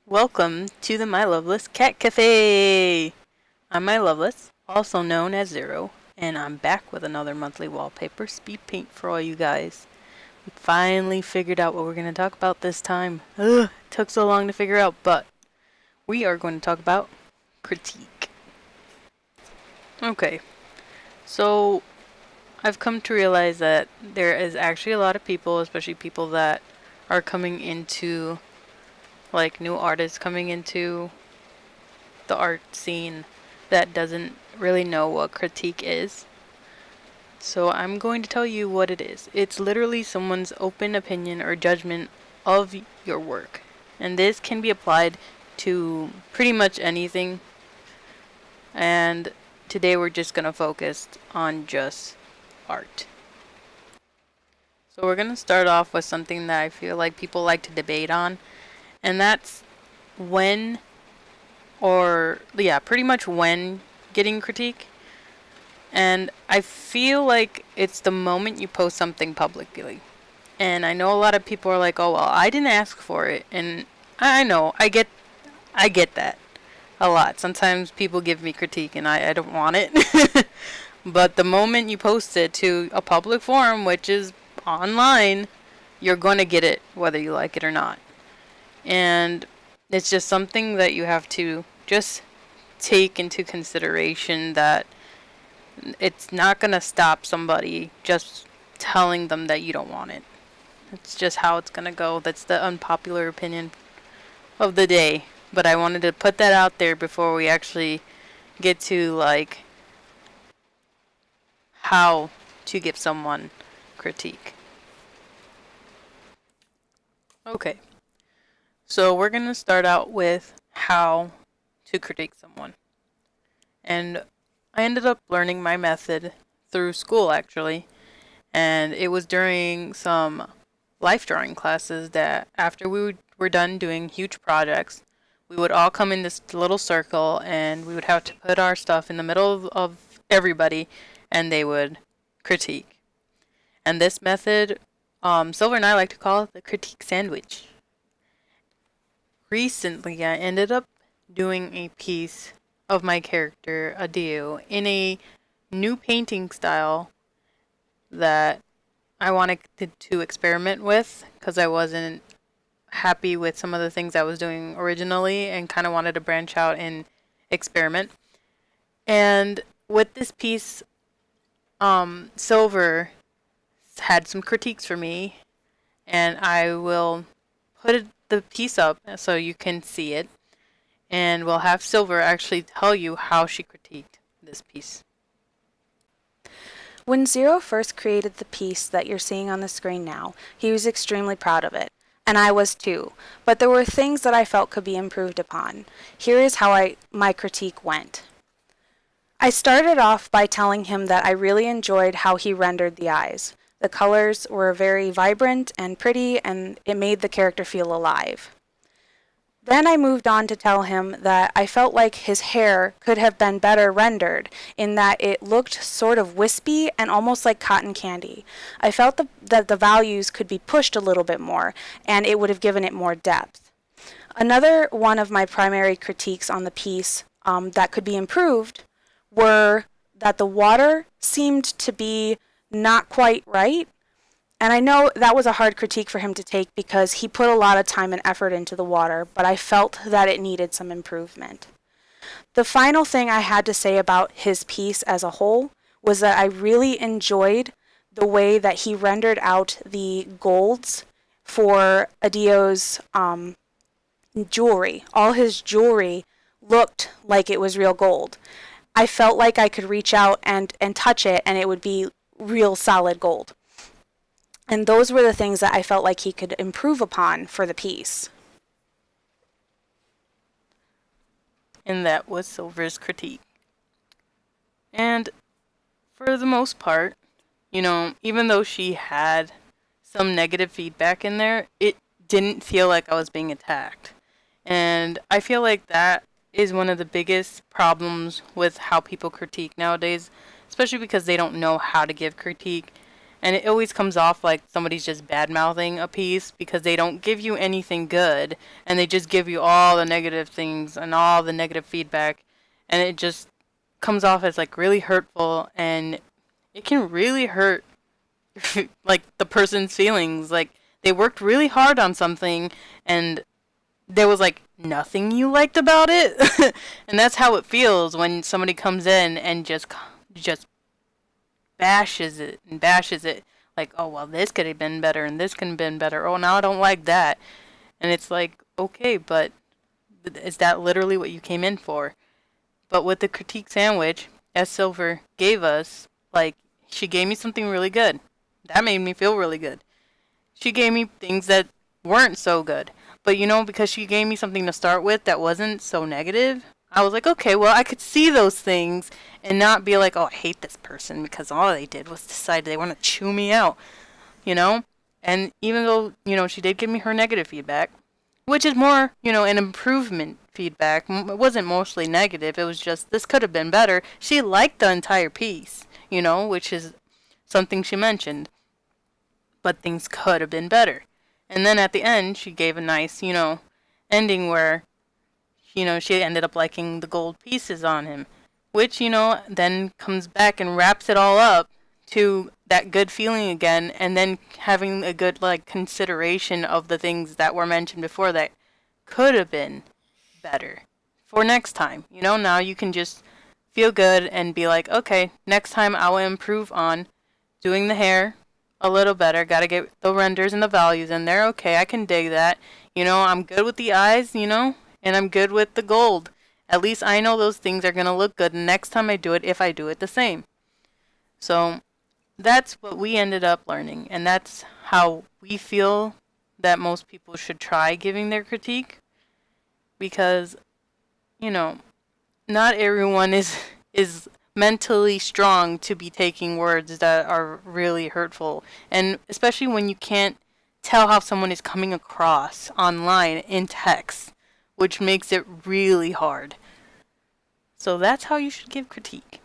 Welcome to the MyLoveless Cat Cafe! I'm MyLoveless, also known as Zero, and I'm back with another monthly wallpaper speed paint for all you guys. We finally figured out what we're going to talk about this time. Ugh, it took so long to figure out, but we are going to talk about critique. Okay, so I've come to realize that there is actually a lot of people, especially people that are coming into, like new artists coming into the art scene that doesn't really know what critique is. So I'm going to tell you what it is. It's literally someone's open opinion or judgment of your work. And this can be applied to pretty much anything. And today we're just going to focus on just art. So we're going to start off with something that I feel like people like to debate on. And that's when pretty much when getting critique. And I feel like it's the moment you post something publicly. And I know a lot of people are like, "Oh, well, I didn't ask for it." And I know, I get that a lot. Sometimes people give me critique and I don't want it. But the moment you post it to a public forum, which is online, you're going to get it whether you like it or not. And it's just something that you have to just take into consideration, that it's not going to stop somebody just telling them that you don't want it. It's just how it's going to go. That's the unpopular opinion of the day. But I wanted to put that out there before we actually get to like how to give someone critique. Okay. So we're going to start out with how to critique someone. And I ended up learning my method through school, actually. And it was during some life drawing classes that after we were done doing huge projects, we would all come in this little circle and we would have to put our stuff in the middle of everybody and they would critique. And this method, Silver and I like to call it the critique sandwich. Recently, I ended up doing a piece of my character, a THO, in a new painting style that I wanted to experiment with because I wasn't happy with some of the things I was doing originally and kind of wanted to branch out and experiment. And with this piece, Silver had some critiques for me, and I will put the piece up so you can see it. And we'll have Silver actually tell you how she critiqued this piece. When Zero first created the piece that you're seeing on the screen now, he was extremely proud of it. And I was too. But there were things that I felt could be improved upon. Here is how my critique went. I started off by telling him that I really enjoyed how he rendered the eyes. The colors were very vibrant and pretty, and it made the character feel alive. Then I moved on to tell him that I felt like his hair could have been better rendered, in that it looked sort of wispy and almost like cotton candy. I felt that the values could be pushed a little bit more, and it would have given it more depth. Another one of my primary critiques on the piece that could be improved were that the water seemed to be not quite right. And I know that was a hard critique for him to take because he put a lot of time and effort into the water, but I felt that it needed some improvement. The final thing I had to say about his piece as a whole was that I really enjoyed the way that he rendered out the golds for Adio's jewelry. All his jewelry looked like it was real gold. I felt like I could reach out and touch it and it would be real solid gold. And those were the things that I felt like he could improve upon for the piece. And that was Silver's critique. And for the most part, even though she had some negative feedback in there, it didn't feel like I was being attacked. And I feel like that is one of the biggest problems with how people critique nowadays, especially because they don't know how to give critique. And it always comes off like somebody's just bad mouthing a piece because they don't give you anything good and they just give you all the negative things and all the negative feedback. And it just comes off as like really hurtful, and it can really hurt like the person's feelings. Like they worked really hard on something and there was like nothing you liked about it. And that's how it feels when somebody comes in and just bashes it and bashes it, like, oh well, this could have been better and this could have been better, oh now I don't like that. And it's like, okay, but is that literally what you came in for? But with the critique sandwich, as Silver gave us, like, she gave me something really good. That made me feel really good. She gave me things that weren't so good. But you know, because she gave me something to start with that wasn't so negative, I was like, okay, well, I could see those things and not be like, oh, I hate this person because all they did was decide they want to chew me out, you know? And even though, you know, she did give me her negative feedback, which is more, you know, an improvement feedback. It wasn't mostly negative. It was just, this could have been better. She liked the entire piece, you know, which is something she mentioned. But things could have been better. And then at the end, she gave a nice, you know, ending where, you know, she ended up liking the gold pieces on him. Which, you know, then comes back and wraps it all up to that good feeling again, and then having a good, like, consideration of the things that were mentioned before that could have been better for next time. You know, now you can just feel good and be like, okay, next time I will improve on doing the hair a little better. Gotta get the renders and the values in there. Okay, I can dig that. You know, I'm good with the eyes, you know, and I'm good with the gold. At least I know those things are gonna look good next time I do it if I do it the same. So that's what we ended up learning, and that's how we feel that most people should try giving their critique, because, you know, not everyone is mentally strong to be taking words that are really hurtful, and especially when you can't tell how someone is coming across online in text, which makes it really hard. So that's how you should give critique.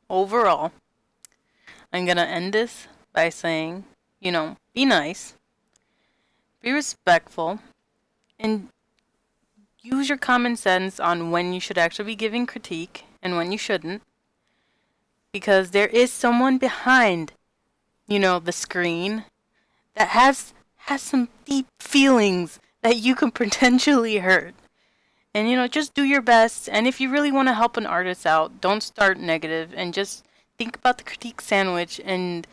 Overall, I'm gonna end this by saying, you know, be nice, be respectful, and use your common sense on when you should actually be giving critique and when you shouldn't. Because there is someone behind, you know, the screen that has some deep feelings that you can potentially hurt. And, you know, just do your best. And if you really want to help an artist out, don't start negative and just think about the critique sandwich and,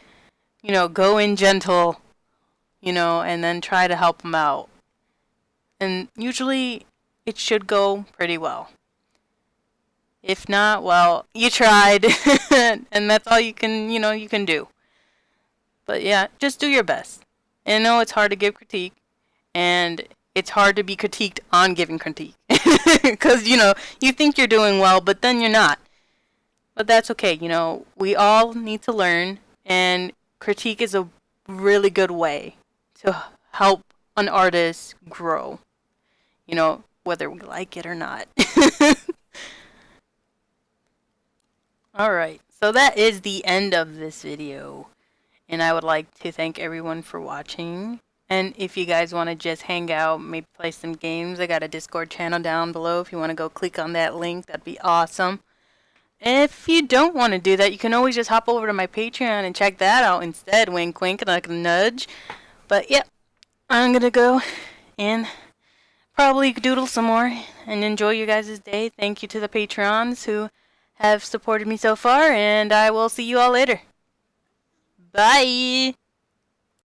you know, go in gentle, you know, and then try to help them out. And usually it should go pretty well. If not, well, you tried. And that's all you can, you know, you can do. But yeah, just do your best. And I know it's hard to give critique. And it's hard to be critiqued on giving critique. Because, you know, you think you're doing well, but then you're not. But that's okay. You know, we all need to learn. And critique is a really good way to help an artist grow. You know, whether we like it or not. Alright, so that is the end of this video. And I would like to thank everyone for watching. And if you guys want to just hang out, maybe play some games, I got a Discord channel down below. If you want to go click on that link, that'd be awesome. And if you don't want to do that, you can always just hop over to my Patreon and check that out instead. Wink, wink, and like a nudge. But yeah, I'm gonna go and probably doodle some more and enjoy your guys' day. Thank you to the Patreons who have supported me so far, and I will see you all later. Bye!